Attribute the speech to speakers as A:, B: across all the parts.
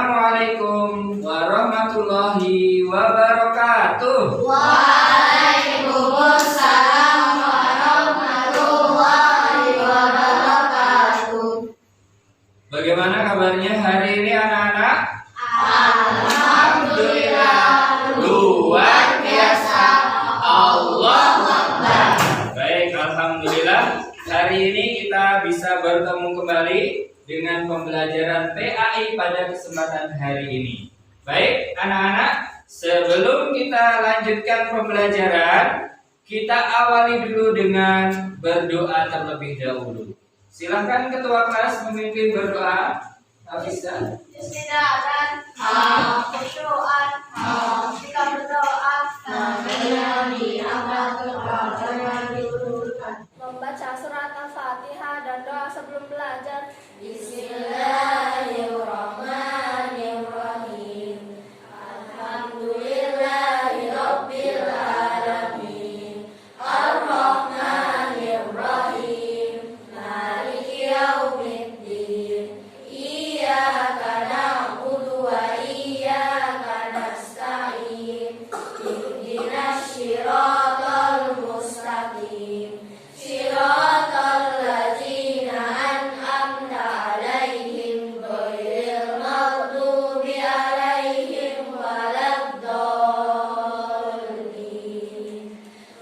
A: Assalamualaikum warahmatullahi wabarakatuh.
B: Waalaikumsalam warahmatullahi wabarakatuh.
A: Bagaimana kabarnya hari ini anak-anak?
B: Alhamdulillah, luar biasa. Allahu Akbar.
A: Baik, alhamdulillah. Hari ini kita bisa bertemu kembali dengan pembelajaran PAI pada kesempatan hari ini. Baik, anak-anak, sebelum kita lanjutkan pembelajaran, kita awali dulu dengan berdoa terlebih dahulu. Silahkan ketua kelas memimpin berdoa. Bisa.
B: Istirahat, khusyuan, kita berdoa, membaca surat Al-Fatihah dan doa sebelum belajar. Bismillahirrahmanirrahim. Alhamdulillahirabbil alamin. Ar-Rahmanir-Rahim. Maliki yaumiddin. Iyyaka na'budu wa iyyaka nasta'in. Ihdinas shiratal mustaqim. Shiratal ladzina an'amta 'alaihim ghairil maghdubi 'alaihim waladdallin.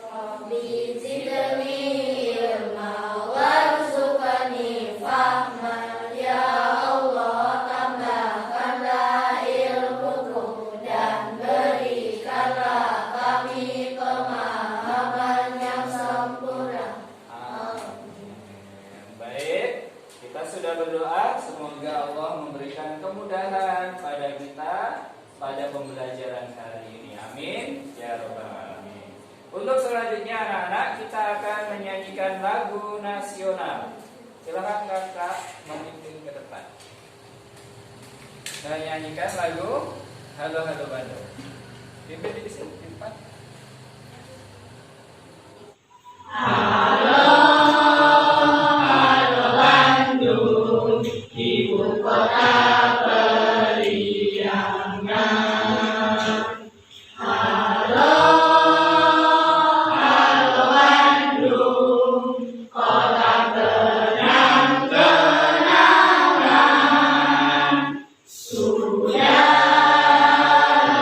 B: Rabbi zidni ilma warzuqni fahman. Ya Allah, tambahkanlah ilmuku dan berikanlah kami pemahaman yang sempurna.
A: Baik, kita sudah berdoa, semoga Allah memberikan kemudahan pada kita pada pembelajaran hari ini. Amin ya rabbal alamin. Untuk selanjutnya anak-anak, kita akan menyanyikan lagu nasional. Silakan kakak memimpin ke depan. Kita nyanyikan lagu Halo Halo Bandung. Pimpin di sini, di depan.
B: Ibu kota periangan. Halo, halo Bandung, kota kenang-kenangan. Sudah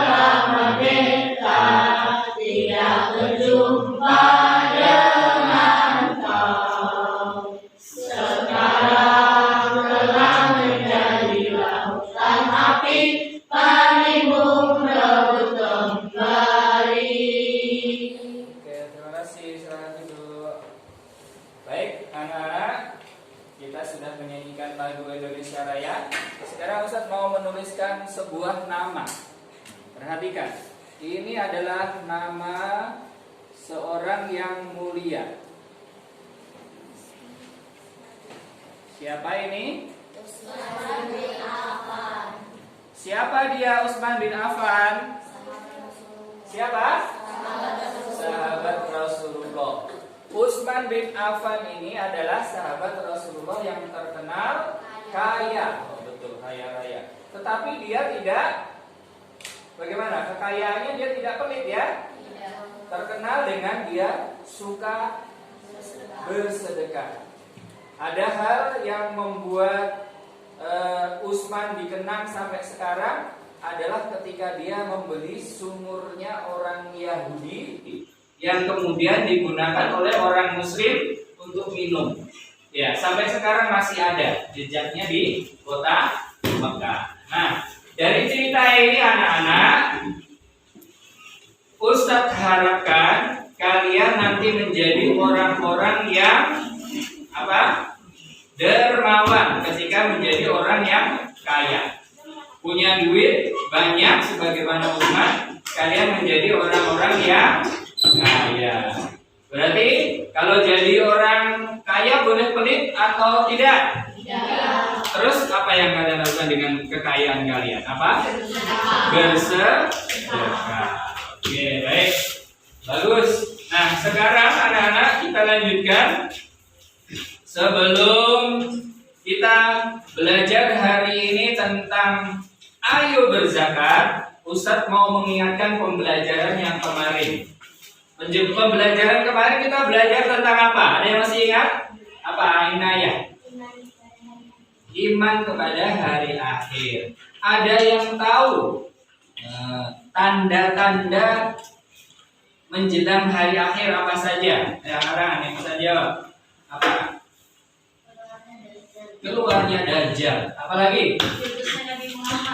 B: lama kita tidak berjumpa dengan kau. Sekarang telah menjadi lautan api, panimu merebut kembali.
A: Oke, terima kasih. Silakan duduk. Baik, anak-anak, kita sudah menyanyikan lagu Indonesia Raya. Sekarang Ustaz mau menuliskan sebuah nama. Perhatikan, ini adalah nama seorang yang mulia. Siapa ini?
B: Usman bin Affan.
A: Siapa dia Utsman bin Affan? Siapa? Sahabat Rasulullah. Utsman bin Affan ini adalah sahabat Rasulullah yang terkenal kaya. Oh, betul, kaya raya. Tetapi dia tidak, bagaimana? Kekayaannya dia tidak pelit ya. Terkenal dengan dia suka bersedekah. Ada hal yang membuat Utsman dikenang sampai sekarang adalah ketika dia membeli sumurnya orang Yahudi yang kemudian digunakan oleh orang Muslim untuk minum. Ya, sampai sekarang masih ada jejaknya di kota Mekah. Nah, dari cerita ini anak-anak, Ustadz harapkan kalian nanti menjadi orang-orang yang dermawan ketika menjadi orang yang kaya, punya duit banyak sebagaimana Utsman. Kalian menjadi orang-orang yang kaya. Berarti kalau jadi orang kaya boleh pelit atau tidak?
B: Tidak.
A: Terus apa yang kalian lakukan dengan kekayaan kalian? Apa? Bersedekah. Oke, baik, bagus. Nah, sekarang anak-anak kita lanjutkan. Sebelum kita belajar hari ini tentang ayo berzakat. Ustadz mau mengingatkan pembelajaran yang kemarin. Pembelajaran kemarin kita belajar tentang apa? Ada yang masih ingat? Apa Inayah? Iman kepada hari akhir. Ada yang tahu tanda-tanda menjelang hari akhir apa saja? Yang bisa jawab. Apa? Keluarnya Dajjal. Apalagi?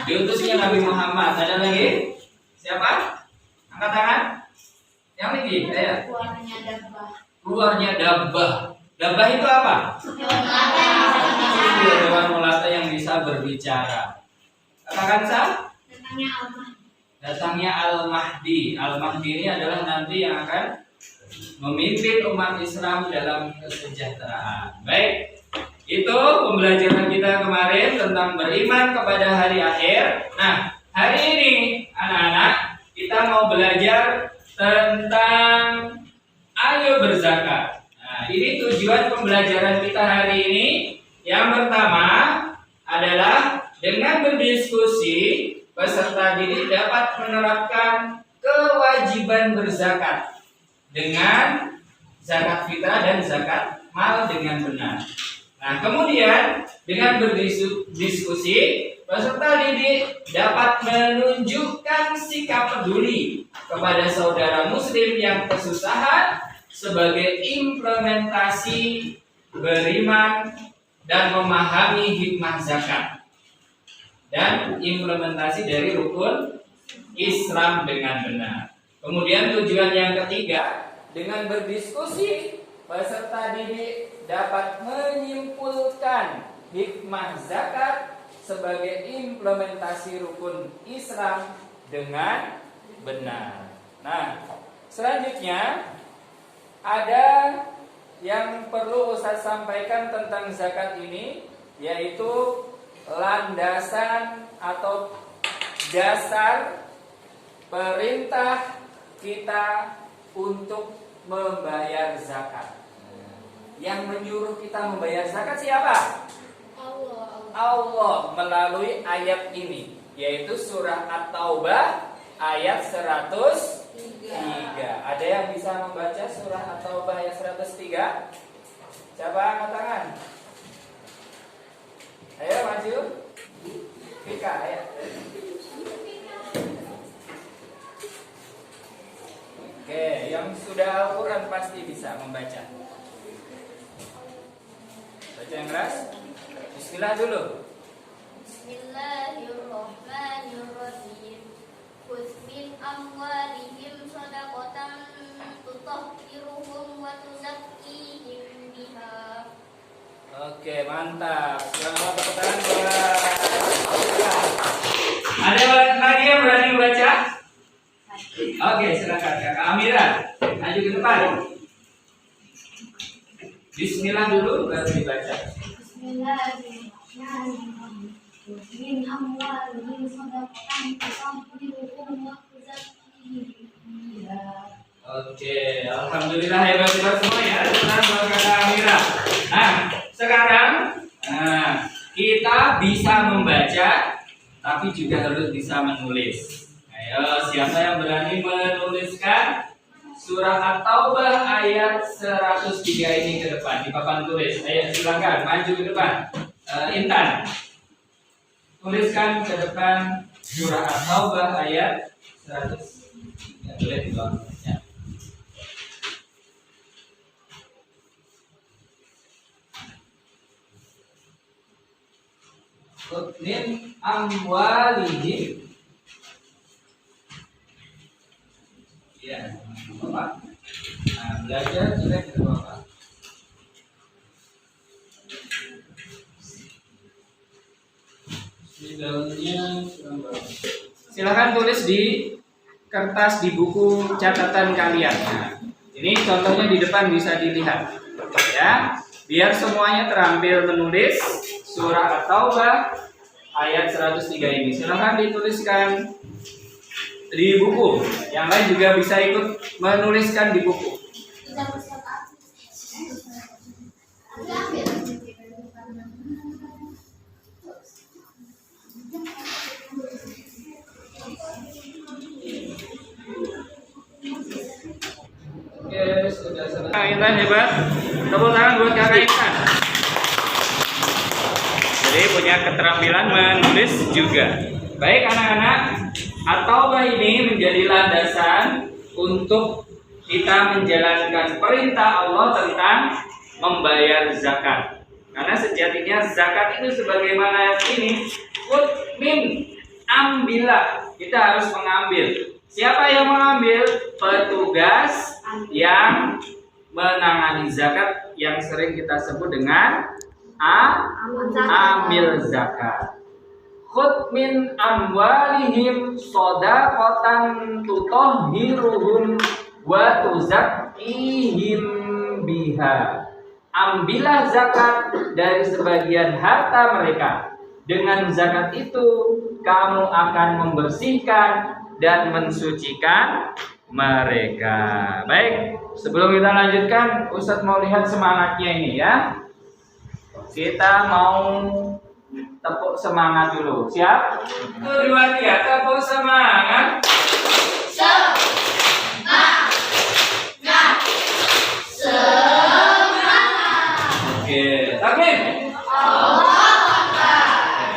A: Diutusnya Nabi Muhammad. Ada lagi? Siapa? Angkat tangan. Yang lagi? Ayo. Keluarnya Dabbah. Dabbah itu apa? Hewan melata yang bisa berbicara. Katakan sah? Datangnya Al-Mahdi. Al-Mahdi ini adalah nanti yang akan memimpin umat Islam dalam kesejahteraan. Baik. Itu pembelajaran kita kemarin tentang beriman kepada hari akhir. Nah, hari ini anak-anak kita mau belajar tentang ayo berzakat. Nah, ini tujuan pembelajaran kita hari ini. Yang pertama adalah dengan berdiskusi peserta didik dapat menerapkan kewajiban berzakat dengan zakat fitrah dan zakat mal dengan benar. Nah, kemudian dengan berdiskusi, peserta didik dapat menunjukkan sikap peduli kepada saudara muslim yang kesusahan sebagai implementasi beriman dan memahami hikmah zakat dan implementasi dari rukun Islam dengan benar. Kemudian tujuan yang ketiga, dengan berdiskusi peserta didik dapat menyimpulkan hikmah zakat sebagai implementasi rukun Islam dengan benar. Nah, selanjutnya ada yang perlu Ustaz sampaikan tentang zakat ini, yaitu landasan atau dasar perintah kita untuk membayar zakat. Yang menyuruh kita membayar zakat siapa? Allah melalui ayat ini, yaitu surah At-Taubah ayat 103. Ada yang bisa membaca surah At-Taubah ayat 103? Siapa angkat tangan? Ayo maju. Fika, ayo. Oke, yang sudah Al-Quran pasti bisa membaca. Baca yang keras. Bismillah dulu.
B: Bismillahirrahmanirrahim. Khudz min amwalihim shadaqatan tutahhiruhum wa tuzakkihim biha.
A: Oke, mantap. Selamat tepuk tangan buat. Ada lagi yang berani membaca? Oke, silakan Kak Amira. Maju ke depan. Bismillah dulu baru dibaca.
B: Bismillahirrahmanirrahim. Min amwalihim shadaqatan tutahhiruhum wa tuzakkihim biha.
A: Oke, alhamdulillah hebat-hebat semua ya. Tenang buat Kak Amira. Nah, sekarang kita bisa membaca, tapi juga harus bisa menulis. Ayo, siapa yang berani menuliskan surah At-Taubah ayat 103 ini ke depan di papan tulis? Ayo silakan maju ke depan. Intan, tuliskan ke depan surah At-Taubah ayat 100. Ya, boleh di bawah. Ya. Min amwalihim. Ya, Bapak. Nah, belajar jelek ke Bapak. Silakan tulis di kertas di buku catatan kalian. Nah, ini contohnya di depan bisa dilihat. Ya, biar semuanya terampil menulis surah At-Taubah ayat 103 ini. Silakan dituliskan di buku. Yang lain juga bisa ikut menuliskan di buku. Intan hebat. Tepuk tangan buat kakak Intan. Jadi punya keterampilan menulis juga. Baik anak-anak, at-taubah ini menjadi landasan untuk kita menjalankan perintah Allah tentang membayar zakat. Karena sejatinya zakat itu sebagaimana ini, min, ambillah. Kita harus mengambil. Siapa yang mengambil? Petugas yang menangani zakat yang sering kita sebut dengan amil zakat. Khudh min amwalihim shadaqatan tutahhiruhum wa tuzakkihim biha. Ambillah zakat dari sebagian harta mereka. Dengan zakat itu kamu akan membersihkan dan mensucikan mereka. Baik, sebelum kita lanjutkan, Ustadz mau lihat semangatnya ini ya. Kita mau tepuk semangat dulu. Siap? 1, 2, 3, tepuk semangat. Oke, takbir.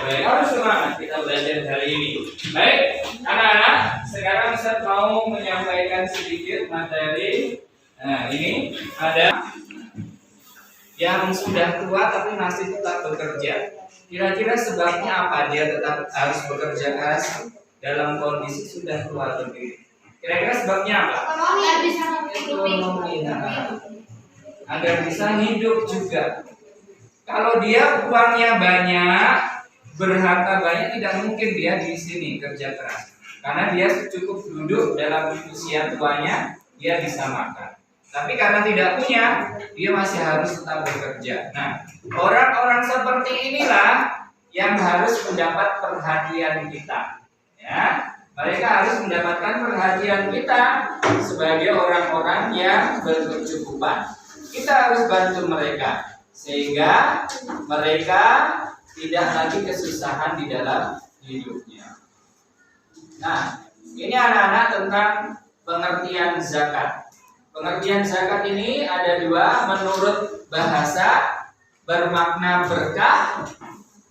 A: Baik, harus semangat kita belajar hari ini. Baik, anak-anak, sekarang saya mau menyampaikan sedikit materi. Nah, ini ada yang sudah tua tapi masih tetap bekerja. Kira-kira sebabnya apa dia tetap harus bekerja keras dalam kondisi sudah tua begini? Kira-kira sebabnya apa? Ekonomi, agar bisa hidup juga. Kalau dia uangnya banyak, berharta banyak, tidak mungkin dia di sini kerja keras. Karena dia cukup duduk dalam usia tuanya, dia bisa makan. Tapi karena tidak punya, dia masih harus tetap bekerja. Nah, orang-orang seperti inilah yang harus mendapat perhatian kita. Ya, mereka harus mendapatkan perhatian kita sebagai orang-orang yang berkecukupan. Kita harus bantu mereka sehingga mereka tidak lagi kesusahan di dalam hidupnya. Nah, ini anak-anak tentang pengertian zakat. Pengertian zakat ini ada dua menurut bahasa, bermakna berkah,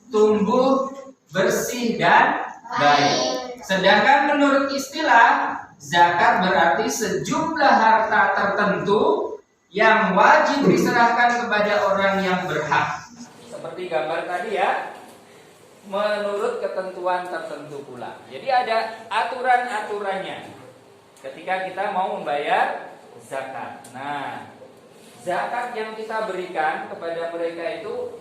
A: tumbuh, bersih, dan baik. Sedangkan menurut istilah, zakat berarti sejumlah harta tertentu yang wajib diserahkan kepada orang yang berhak. Seperti gambar tadi ya, menurut ketentuan tertentu pula. Jadi ada aturan-aturannya ketika kita mau membayar zakat. Nah, zakat yang kita berikan kepada mereka itu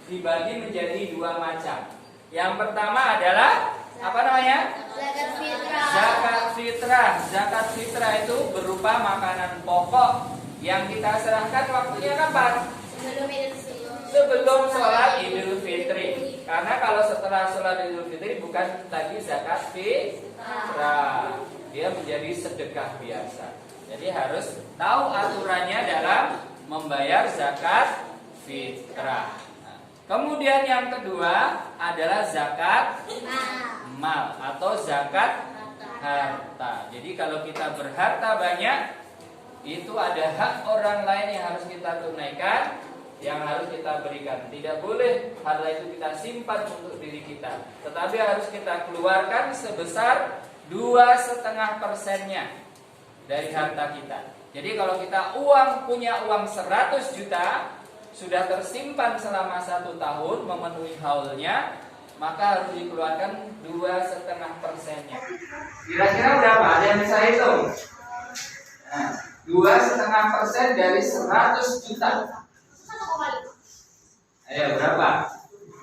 A: dibagi menjadi dua macam. Yang pertama adalah apa namanya?
B: Zakat fitrah.
A: Zakat fitrah. Zakat fitrah itu berupa makanan pokok yang kita serahkan waktunya kapan? Sebelum sholat Idul Fitri. Karena kalau setelah sholat Idul Fitri bukan lagi zakat fitrah, dia menjadi sedekah biasa. Jadi harus tahu aturannya dalam membayar zakat fitrah. Nah, kemudian yang kedua adalah zakat mal atau zakat harta. Jadi kalau kita berharta banyak, itu ada hak orang lain yang harus kita tunaikan, yang harus kita berikan. Tidak boleh harta itu kita simpan untuk diri kita, tetapi harus kita keluarkan sebesar 2,5% dari harta kita. Jadi kalau kita punya uang 100 juta, sudah tersimpan selama 1 tahun memenuhi haulnya, maka harus dikeluarkan 2,5%-nya. Kira-kira berapa? Ada yang bisa hitung? Nah, 2,5% dari 100 juta. Ayo berapa?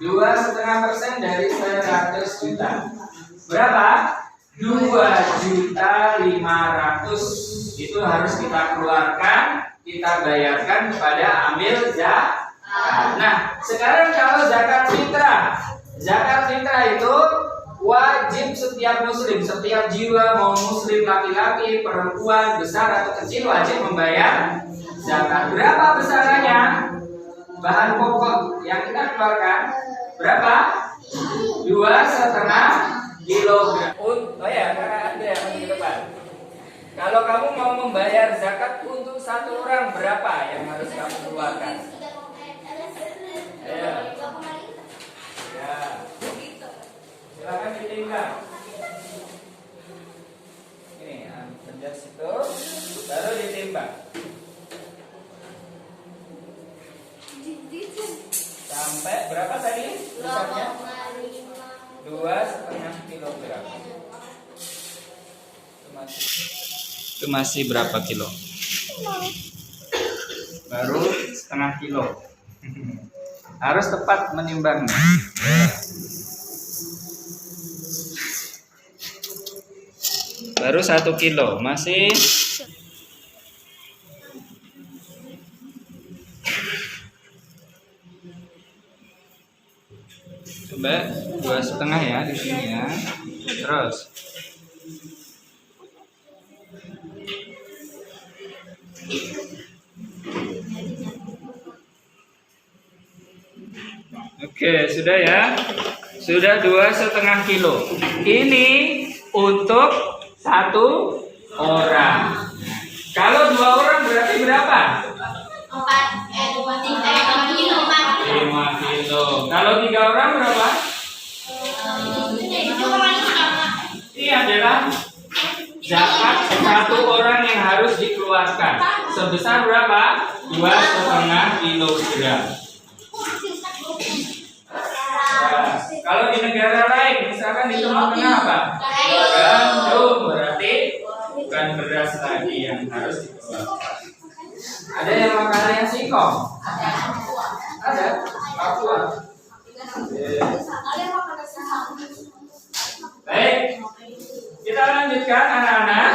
A: 2,5% dari 100 juta. Berapa? 2.500.000 itu harus kita keluarkan, kita bayarkan kepada amil zakat. Nah, sekarang kalau zakat fitrah itu wajib setiap muslim, setiap jiwa mau muslim laki-laki, perempuan, besar atau kecil wajib membayar zakat. Berapa besarannya? Bahan pokok yang kita keluarkan berapa? 2,5 kilogram. Oh ya, ada yang di depan. Kalau kamu mau membayar zakat untuk satu orang, berapa yang harus kamu keluarkan? Ayo. Ya. Silakan ditimbang. Ini, pencet situ, baru ditimbang. Sampai berapa tadi? Besarnya? 2,5 kilogram. Itu masih berapa kilo? Baru setengah kilo. Harus tepat menimbangnya. Baru 1 kilo, masih coba 2,5 ya di sini ya. Terus oke, sudah ya. Sudah 2,5 kilo. Ini untuk satu orang. Kalau 2 orang berarti berapa? 5 kilo. Kalau 3 orang berapa? Ini adalah zakat satu orang yang harus dikeluarkan. Sebesar berapa? 2,5 kilogram. Nah, kalau di negara lain, misalkan di Timur Tengah apa? Gandum, berarti bukan beras lagi yang harus dikeluarkan. Ada yang makanannya singkong? Ada? Papua. Baik, kita lanjutkan anak-anak.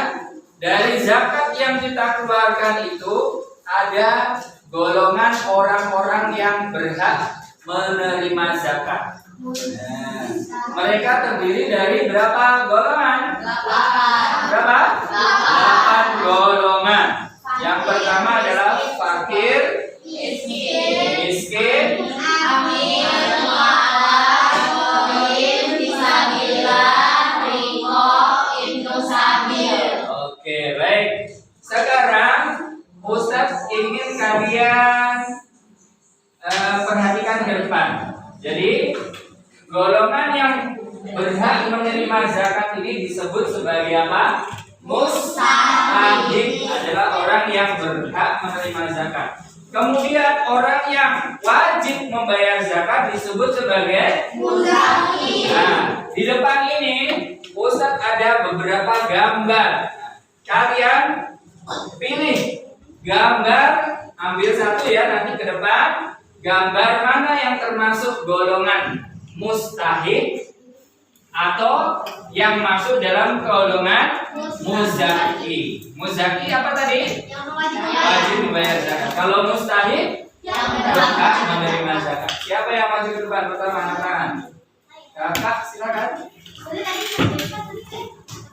A: Dari zakat yang kita keluarkan itu ada golongan orang-orang yang berhak menerima zakat. Nah, mereka terdiri dari berapa golongan? 8. Berapa? 8 golongan. Yang pertama adalah fakir, miskin, oke, baik. Sekarang Ustadz ingin kalian perhatikan ke depan. Jadi golongan yang berhak menerima zakat ini disebut sebagai apa? Mustahik, adalah orang yang berhak menerima zakat. Kemudian orang yang wajib membayar zakat disebut sebagai muzaki. Nah, di depan ini Ustadz ada beberapa gambar. Kalian pilih gambar, ambil satu ya nanti ke depan. Gambar mana yang termasuk golongan mustahik atau yang masuk dalam golongan muzaki. Muzaki apa tadi? Wajib membayar zakat. Kalau mustahik berhak menerima zakat. Siapa yang maju ke depan pertama, angkat tangan. Kakak silakan.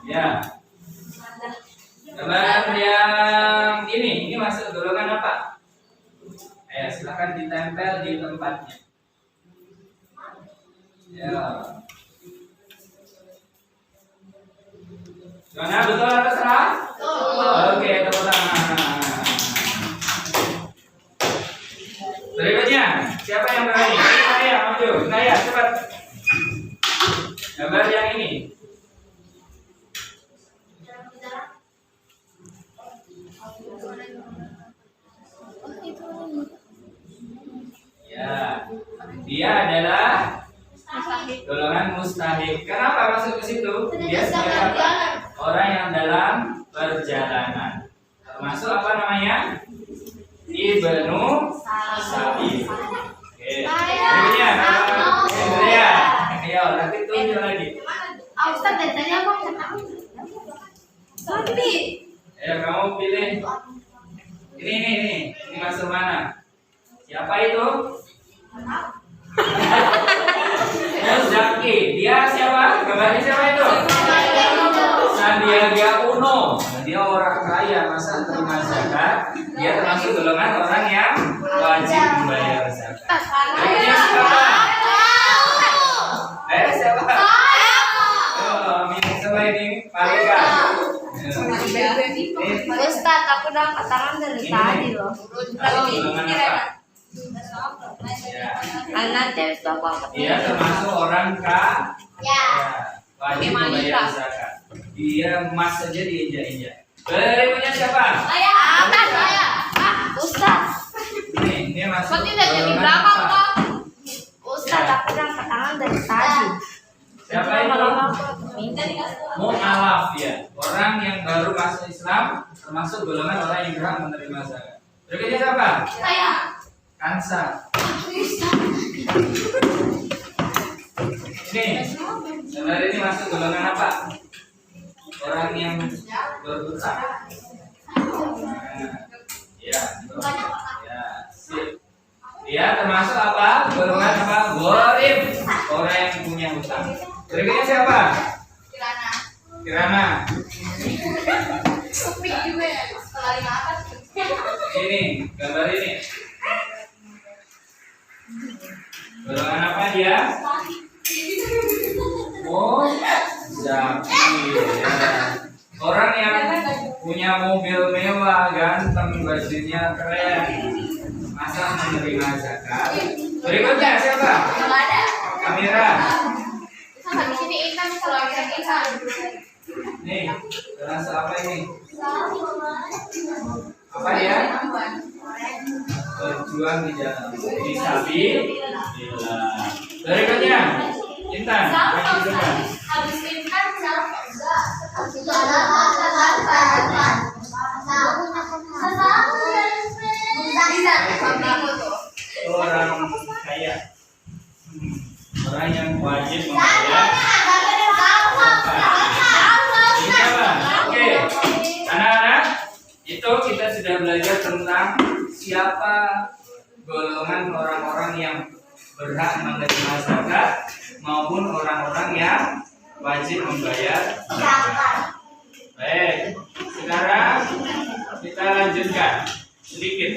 A: Ya. Gambaran yang ini masuk golongan apa? Ayo silakan ditempel di tempatnya. Ya. Gimana, betul atau salah? Oke, tepuk tangan. Berikutnya, siapa yang berani? Saya maju. Saya cepat. Gambar yang ini. Ya, dia adalah golongan mustahik. Kenapa masuk ke situ? Dia sebagai apa? Orang yang dalam perjalanan. Termasuk apa namanya? Ibnu Sabil. Oke. Berikutnya, Andrea. Ayo, nanti tunjuk lagi.
B: Ustaz, tanya apa?
A: Ayo, kamu pilih. Ini masuk mana? Siapa itu? Muzaki. Dia siapa? Gambarnya siapa itu? Sandiaga Uno. Dia orang kaya, masa terima zakat? Dia termasuk golongan orang yang wajib membayar zakat. Berikutnya siapa? Siapa? Oh, siapa ini? Malika.
B: aku udah angkat tangan dari
A: Ini
B: tadi
A: nih.
B: loh.
A: Golongan apa? Ya.
B: Nanti itu aku angkat.
A: Dia termasuk orang kaya.
B: Ya.
A: Wajib membayar zakat. Dia emas saja diinjak-injak. Berikutnya siapa?
B: Saya. Ustaz.
A: Ini masuk.
B: Kok tidak jadi
A: golongan
B: belakang
A: apa?
B: kok? Ustaz, aku udah angkat tangan dari tadi.
A: Siapa itu? Mu'alaf ya. Orang yang baru masuk Islam termasuk golongan orang yang berhak menerima zakat. Berikutnya siapa?
B: Saya.
A: Kansa. Ini, saudara ini masuk golongan apa? Orang yang berhutang. Ya, ya, sip. Dia termasuk apa? Golongan apa? Gharib. Orang yang punya hutang. Berikutnya siapa? Kirana. Ini, gambar ini. Golongan apa dia? Oh, Zaki. Ya. Orang yang punya mobil mewah, ganteng, bajunya keren, masa menerima zakat? Berikutnya siapa? Kamera. Nih, terasa apa ini? Apa dia? Berjuang di jalan fisabilillah. Berikutnya, Intan. Bagi juga. Orang kaya. Orang yang wajib membayar. Oke, anak-anak, itu kita sudah belajar tentang siapa golongan orang-orang yang berhak menerima zakat maupun orang-orang yang wajib membayar zakat. Baik, sekarang kita lanjutkan sedikit.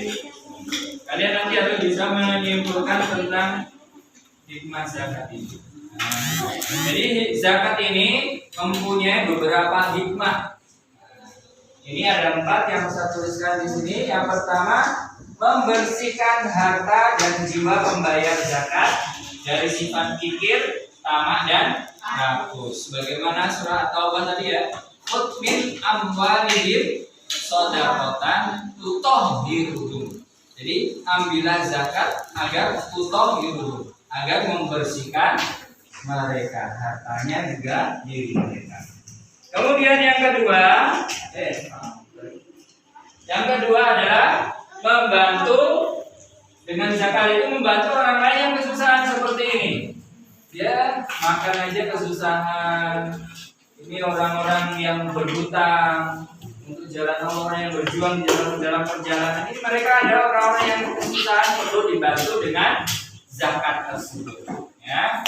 A: Kalian nanti harus bisa menyimpulkan tentang hikmah zakat ini. Jadi zakat ini mempunyai beberapa hikmah. Ini ada 4 yang saya tuliskan di sini. Yang pertama, membersihkan harta dan jiwa pembayar zakat dari sifat kikir, tamak dan nafsu. Bagaimana surah At-Taubah tadi ya? Khudh min amwalihim shadaqatan tutahhiruhum. Jadi ambillah zakat agar tutahhiruhum, agar membersihkan mereka, hartanya juga diri mereka. Kemudian yang kedua adalah membantu dengan zakat itu, membantu orang lain yang kesusahan seperti ini. Dia makan aja kesusahan. Ini orang-orang yang berhutang untuk jalan, orang yang berjuang di dalam perjalanan ini, mereka ada orang-orang yang kesusahan, perlu dibantu dengan zakat tersebut. Ya.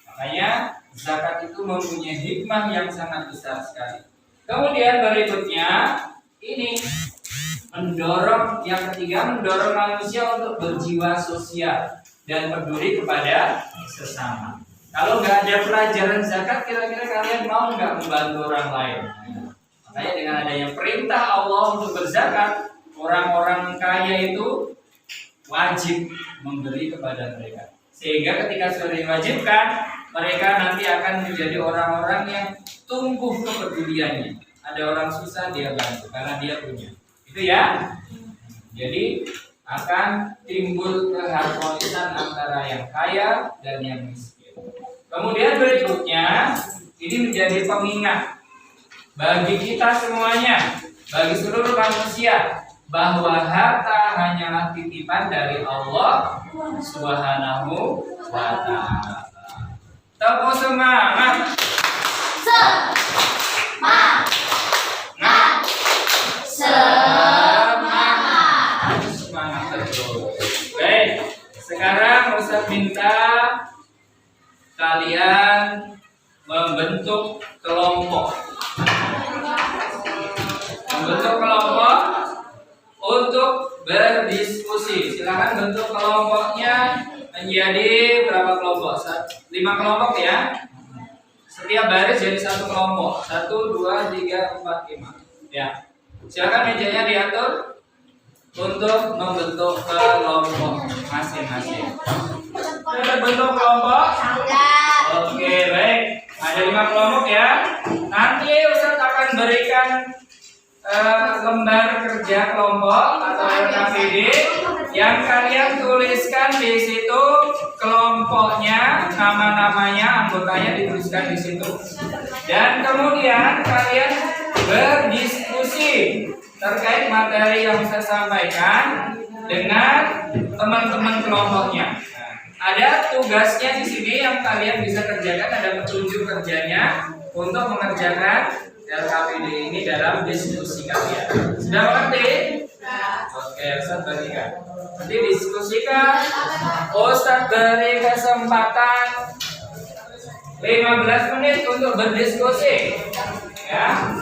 A: Makanya zakat itu mempunyai hikmah yang sangat besar sekali. Kemudian berikutnya ini mendorong, yang ketiga, mendorong manusia untuk berjiwa sosial dan peduli kepada sesama. Kalau nggak ada pelajaran zakat, kira-kira kalian mau nggak membantu orang lain? Makanya dengan adanya perintah Allah untuk berzakat, orang-orang kaya itu wajib memberi kepada mereka. Sehingga ketika sudah diwajibkan, mereka nanti akan menjadi orang-orang yang tumbuh kepeduliannya. Ada orang susah, dia bantu karena dia punya. Itu ya. Jadi akan timbul keharmonisan antara yang kaya dan yang miskin. Kemudian berikutnya, ini menjadi pengingat bagi kita semuanya, bagi seluruh manusia, bahwa harta hanyalah titipan dari Allah Subhanahu wa Ta'ala. Tepuk semangat. Semangat terus. Baik, sekarang Ustaz minta kalian membentuk kelompok. Untuk berdiskusi. Silakan bentuk kelompoknya menjadi berapa kelompok? 5 kelompok ya. Setiap baris jadi 1 kelompok. 1, 2, 3, 4, 5. Ya. Silakan mejanya diatur untuk membentuk kelompok masing-masing. Sudah bentuk kelompok? Oke, baik. Ada 5 kelompok ya. Nanti Ustadz akan berikan lembar kerja kelompok atau LKPD yang kalian tuliskan di situ kelompoknya, nama-namanya, anggotanya dituliskan di situ. Dan kemudian kalian berdiskusi terkait materi yang saya sampaikan dengan teman-teman kelompoknya. Ada tugasnya di sini yang kalian bisa kerjakan, ada petunjuk kerjanya untuk mengerjakan LKPD ini dalam diskusi kalian. Sudah mengerti? Oke, Ustaz berikan. Nanti diskusikan. Ustaz beri kesempatan 15 menit untuk berdiskusi. Ya.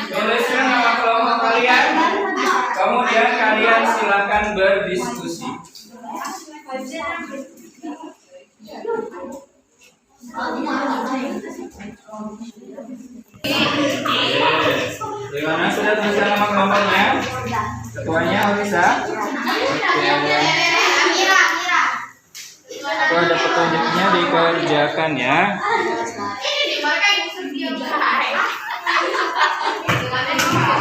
A: Tuliskan nama kelompok kalian. Kemudian kalian silakan berdiskusi. Gimana, sudah tuliskan nama kelompoknya? Ketuanya Alisa. Itu ada petunjuknya, dikerjakan ya.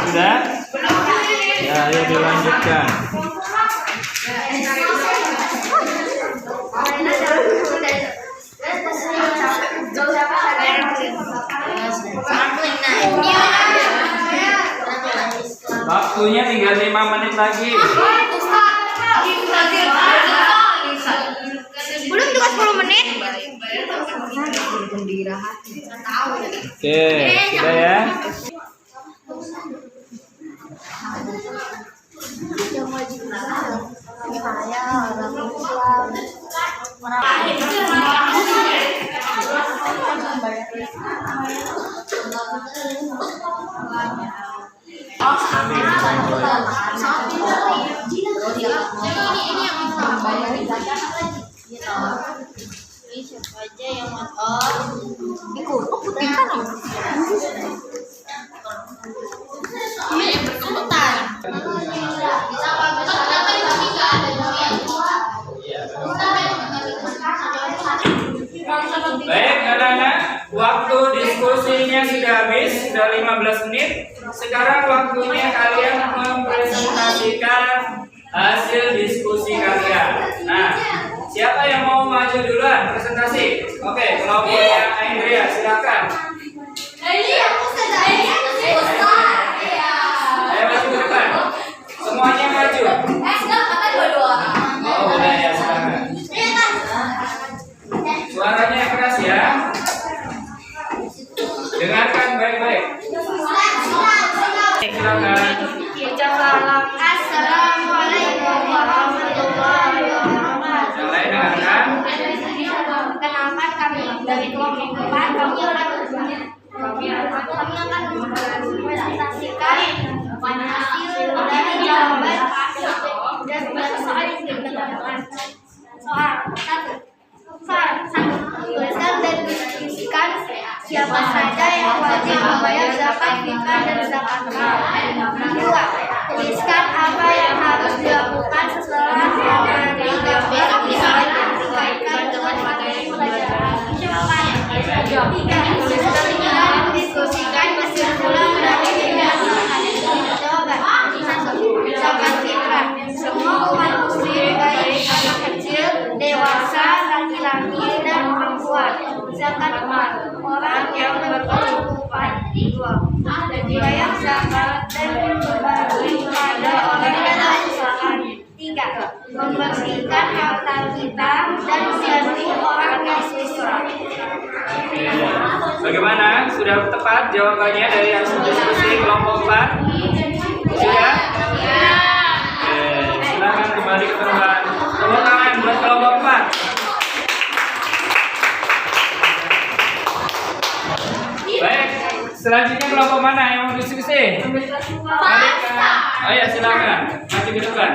A: Sudah? Ya, ayo dilanjutkan. Waktunya tinggal 5 menit lagi.
B: Belum juga 10 menit.
A: Oke, sudah ya.
B: Siapa aja yang motor ikut ikan berkebutan.
A: Baik anak-anak, waktu diskusinya sudah habis, sudah 15 menit. Sekarang waktunya kalian mempresentasikan hasil diskusi kalian. Nah, siapa yang mau maju duluan presentasi? Oke, kelompoknya Andrea, silakan. Ayo maju ke depan. Semuanya maju. Oh, udah ya, silakan. Suaranya keras ya. Dengarkan baik-baik. Silakan.
B: Assalamualaikum warahmatullahi wabarakatuh.
A: Yang lain dengarkan.
B: Kenalkan kami dari kelompok 4. Kami akan mempresentasikan hasil dari jawaban dan soal yang ditentukan. Soal 1. Tuliskan dan diskusikan siapa saja yang wajib membayar zakat fitrah dan zakat mal. 2. Tuliskan apa yang harus dilakukan setelah mengambil gambar yang dikaitkan dengan materi pelajaran. 3. Tuliskan dan diskusikan kesimpulan dari jawaban. 1. Zakat fitrah. Semua umat muslim baik anak kecil, dewasa, laki-laki dan perempuan. Zakat mal, orang yang berkecukupan. 2. Membayar zakat dan berbagi pada orang yang kesusahan. 3. Membersihkan harta kita dan membantu orang yang susah.
A: Bagaimana? Sudah tepat jawabannya dari hasil diskusi kelompok 4? Sudah? Oke, silakan kembali ke tempat. Tepuk tangan buat kelompok 4. Baik, selanjutnya kelompok mana yang mau diskusi? Oh ya, silakan maju ke depan.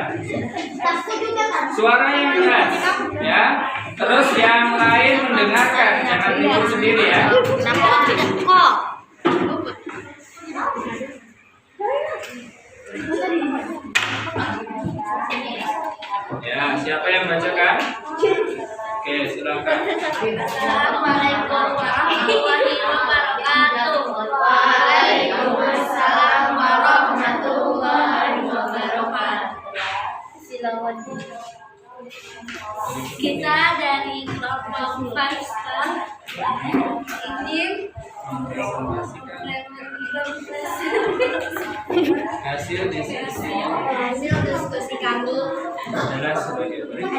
A: Suaranya yang keras, ya. Terus yang lain mendengarkan, jangan ribut sendiri ya.
B: Kok.
A: Ya, siapa yang bacakan? Oke, silakan.
B: Assalamualaikum warahmatullahi wabarakatuh. Waalaikumsalam warahmatullahi wabarakatuh. Silakan. Kita dari kelompok Faisal ingin
A: Hasil diskusi
B: hasil diskusi kami
A: adalah sebagai berikut.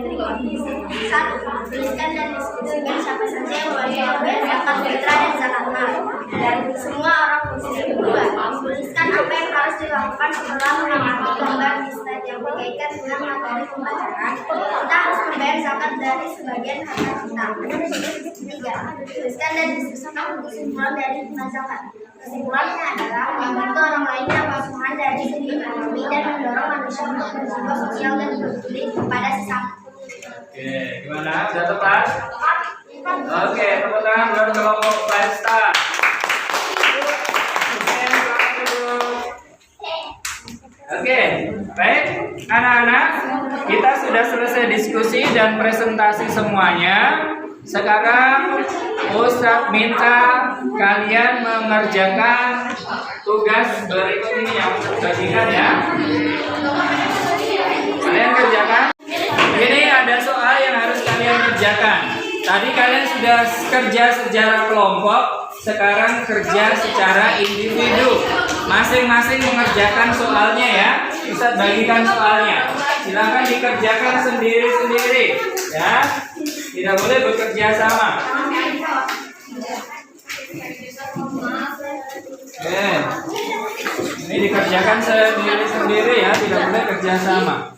B: berikut. 1. Tuliskan dan diskusikan siapa saja yang wajib membayar zakat fitrah dan zakat mal dari semua orang muslim. 2. Tuliskan apa yang harus dilakukan setelah mengamati gambar di slide yang berkaitan dengan materi pembelajaran. Kita harus membayar zakat dari sebagian harta kita. 3. Tuliskan dan diskusikan kesimpulan dari zakat. Kesimpulannya adalah membantu orang lain yang keuangan dari segi ekonomi dan mendorong manusia untuk berjiwa sosial dan peduli kepada sesama.
A: Oke, gimana? Sudah tepat? Oke, tepuk tangan buat kelompok Pesta. Oke, baik anak-anak, kita sudah selesai diskusi dan presentasi semuanya. Sekarang Ustadz minta kalian mengerjakan tugas berikut ini yang Ustadz bagikan ya. Kalian kerjakan. Ini ada soal yang harus kalian kerjakan. Tadi kalian sudah kerja secara kelompok, sekarang kerja secara individu. Masing-masing mengerjakan soalnya ya. Ustadz bagikan soalnya. Silakan dikerjakan sendiri-sendiri ya. Tidak boleh bekerja sama. Ini dikerjakan sendiri-sendiri ya, tidak boleh kerja sama.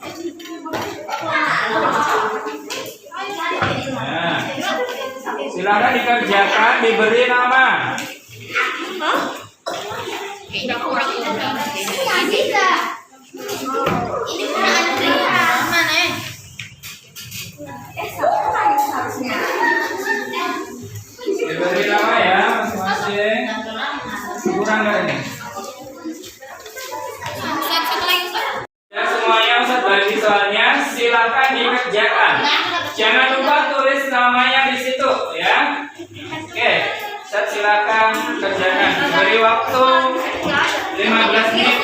A: Nah, silakan dikerjakan, diberi nama.
B: Ini mana?
A: Diberi nama ya masing-masing. Kurang nggak ini? Ya semuanya Ustadz bagi soalnya, silakan dikerjakan. Jangan lupa tulis namanya di situ ya. Oke, Ustadz silakan kerjakan. Beri waktu 15 menit.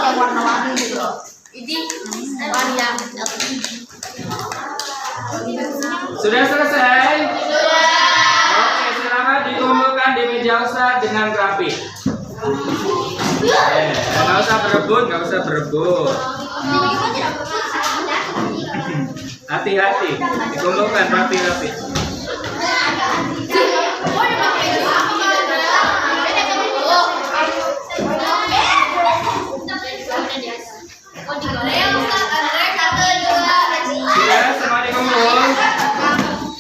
B: Warna-warni gitu. Ini warna.
A: Sudah selesai? Oke, silakan dikumpulkan di meja Ustadz dengan rapi. Nggak usah berebut, nggak usah berebut. Hati-hati, dikumpulkan rapi-rapi. Sudah semua dikumpul.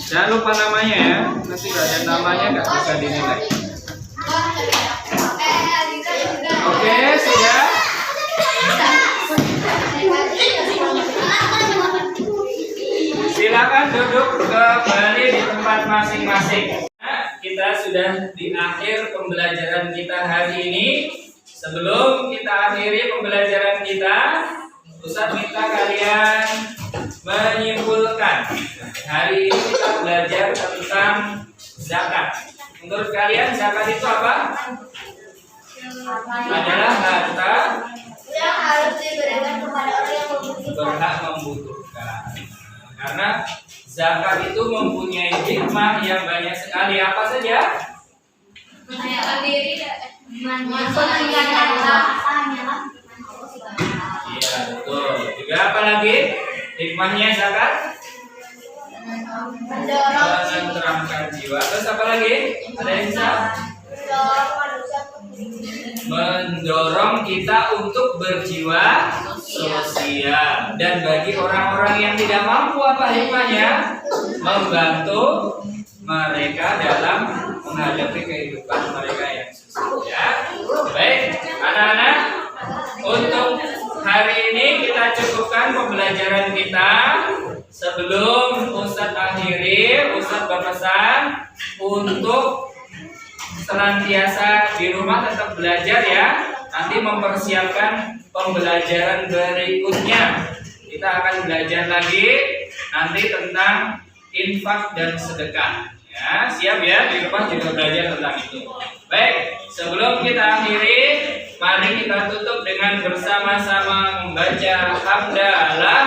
A: Jangan lupa namanya ya. Nanti nggak ada namanya nggak bisa dinilai. Oke, sudah. Silakan duduk kembali di tempat masing-masing. Nah, kita sudah di akhir pembelajaran kita hari ini. Sebelum kita akhiri pembelajaran kita, Ustadz minta kalian menyimpulkan. Hari ini kita belajar tentang zakat. Menurut kalian zakat itu apa? Adalah harta
B: Yang harus diberikan kepada orang yang
A: berhak membutuhkan. Karena zakat itu mempunyai hikmah yang banyak sekali. Apa saja? Iya betul. Juga apa lagi? Hikmahnya zakat? Menenteramkan jiwa. Terus apa lagi? Ada yang bisa? Mendorong kita untuk berjiwa sosial. Dan bagi orang-orang yang tidak mampu apa hikmahnya? Membantu mereka dalam menghadapi kehidupan mereka yang susah. Ya. Baik, anak-anak, untuk hari ini kita cukupkan pembelajaran kita. Sebelum Ustadz akhiri, Ustadz berpesan untuk senantiasa di rumah tetap belajar ya. Nanti mempersiapkan pembelajaran berikutnya. Kita akan belajar lagi nanti tentang infak dan sedekah. Ya, siap ya, di rumah juga belajar tentang itu. Baik, sebelum kita akhiri, mari kita tutup dengan bersama-sama membaca hamdalah.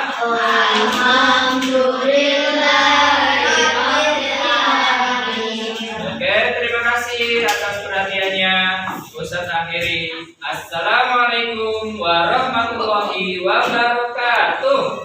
A: Oke, terima kasih atas perhatiannya. Ustadz akhiri. Assalamualaikum warahmatullahi wabarakatuh.